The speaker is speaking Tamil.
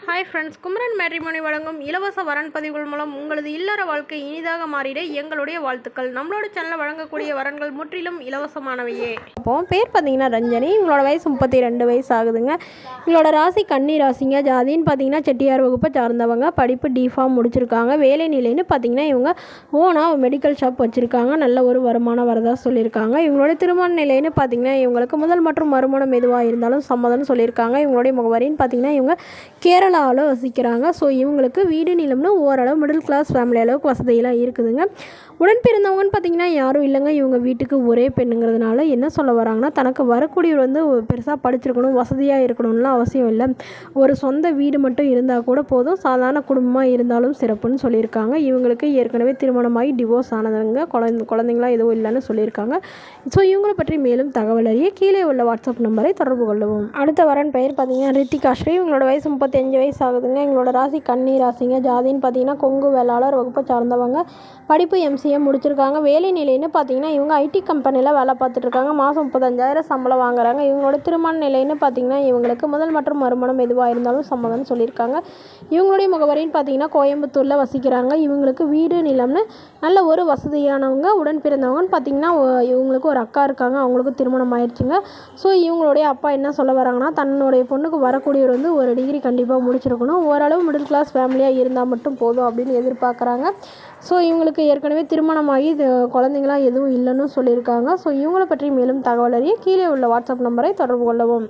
ஹாய் ஃப்ரெண்ட்ஸ், குமரன் மேட்ரிமோனி வழங்கும் இலவச வரன் பதிவுகள் மூலம் உங்களது இல்லற வாழ்க்கை இனிதாக மாறிட எங்களுடைய வாழ்த்துக்கள். நம்மளோட சேனலில் வழங்கக்கூடிய வரன்கள் முற்றிலும் இலவசமானவையே. அப்போ பேர் பார்த்தீங்கன்னா ரஞ்சனி, இவங்களோட வயசு 32 வயசு ஆகுதுங்க. இவங்களோட ராசி கன்னி ராசிங்க. ஜாதின்னு பார்த்தீங்கன்னா செட்டியார் வகுப்பை சார்ந்தவங்க. படிப்பு டிஃபார்ம் முடிச்சிருக்காங்க. வேலை நிலைன்னு பார்த்தீங்கன்னா இவங்க ஓனாக மெடிக்கல் ஷாப் வச்சுருக்காங்க. நல்ல ஒரு வருமானம் வரதா சொல்லியிருக்காங்க. இவங்களோட திருமண நிலைன்னு பார்த்தீங்கன்னா இவங்களுக்கு முதல் மற்றும் மறுமணம் எதுவாக இருந்தாலும் சம்மதம்னு சொல்லியிருக்காங்க. இவங்களுடைய முகவரின்னு பார்த்தீங்கன்னா இவங்க கேரளாவில் வசிக்கிறாங்க. ஸோ இவங்களுக்கு வீடு நிலம்னு ஓரளவு மிடில் கிளாஸ் ஃபேமிலி அளவுக்கு வசதியெல்லாம் இருக்குதுங்க. உடன் பிறந்தவங்கன்னு பார்த்தீங்கன்னா யாரும் இல்லைங்க. இவங்க வீட்டுக்கு ஒரே பெண்ணுங்கிறதுனால என்ன சொல்ல வராங்கன்னா, தனக்கு வரக்கூடியவர் வந்து பெருசாக படிச்சிருக்கணும், வசதியாக இருக்கணும்லாம் அவசியம் இல்லை. ஒரு சொந்த வீடு மட்டும் இருந்தால் கூட போதும், சாதாரண குடும்பமாக இருந்தாலும் சிறப்புன்னு சொல்லியிருக்காங்க. இவங்களுக்கு ஏற்கனவே திருமணமாகி டிவோர்ஸ் ஆனதுங்க, குழந்தைங்களாம் எதுவும் இல்லைன்னு சொல்லியிருக்காங்க. ஸோ இவங்களை பற்றி மேலும் தகவல் அறிய கீழே உள்ள வாட்ஸ்அப் நம்பரை தொடர்பு கொள்ளவும். அடுத்த வரன் பெயர் பார்த்தீங்கன்னா ரித்திகா ஸ்ரீ. இவங்களோட வயசு 35 வயசு ஆகுதுங்க. எங்களோட ராசி கன்னி ராசிங்க. ஜாதின்னு பார்த்தீங்கன்னா கொங்கு வேளாளர் வகுப்பை சார்ந்தவங்க. படிப்பு MCA முடிச்சிருக்காங்க. வேலை நிலைன்னு பார்த்தீங்கன்னா இவங்க ஐடி கம்பெனியில் வேலை பார்த்துட்ருக்காங்க. மாதம் 35,000 சம்பளம் வாங்குறாங்க. இவங்களோட திருமண நிலைன்னு பார்த்தீங்கன்னா இவங்களுக்கு முதல் மற்றும் மறுமணம் எதுவாக இருந்தாலும் சம்மதம்னு சொல்லியிருக்காங்க. இவங்களுடைய முகவரின்னு பார்த்தீங்கன்னா கோயம்புத்தூரில் வசிக்கிறாங்க. இவங்களுக்கு வீடு நிலம்னு நல்ல ஒரு வசதியானவங்க. உடன் பிறந்தவங்கன்னு பார்த்தீங்கன்னா இவங்களுக்கு ஒரு அக்கா இருக்காங்க. அவங்களுக்கு திருமணம் ஆயிடுச்சுங்க. ஸோ இவங்களுடைய அப்பா என்ன சொல்ல வராங்கன்னா, தன்னுடைய பொண்ணுக்கு வரக்கூடியவர் வந்து ஒரு டிகிரி கண்டிப்பாக முடிச்சிருக்கணும், ஓரளவு மிடில் கிளாஸ் ஃபேமிலியாக இருந்தால் மட்டும் போதும் அப்படின்னு எதிர்பார்க்குறாங்க. ஸோ இவங்களுக்கு ஏற்கனவே திருமணமாகி குழந்தைங்களாம் எதுவும் இல்லைன்னு சொல்லியிருக்காங்க. ஸோ இவங்களை பற்றி மேலும் தகவல் அறிய கீழே உள்ள வாட்ஸ்அப் நம்பரை தொடர்பு கொள்ளவும்.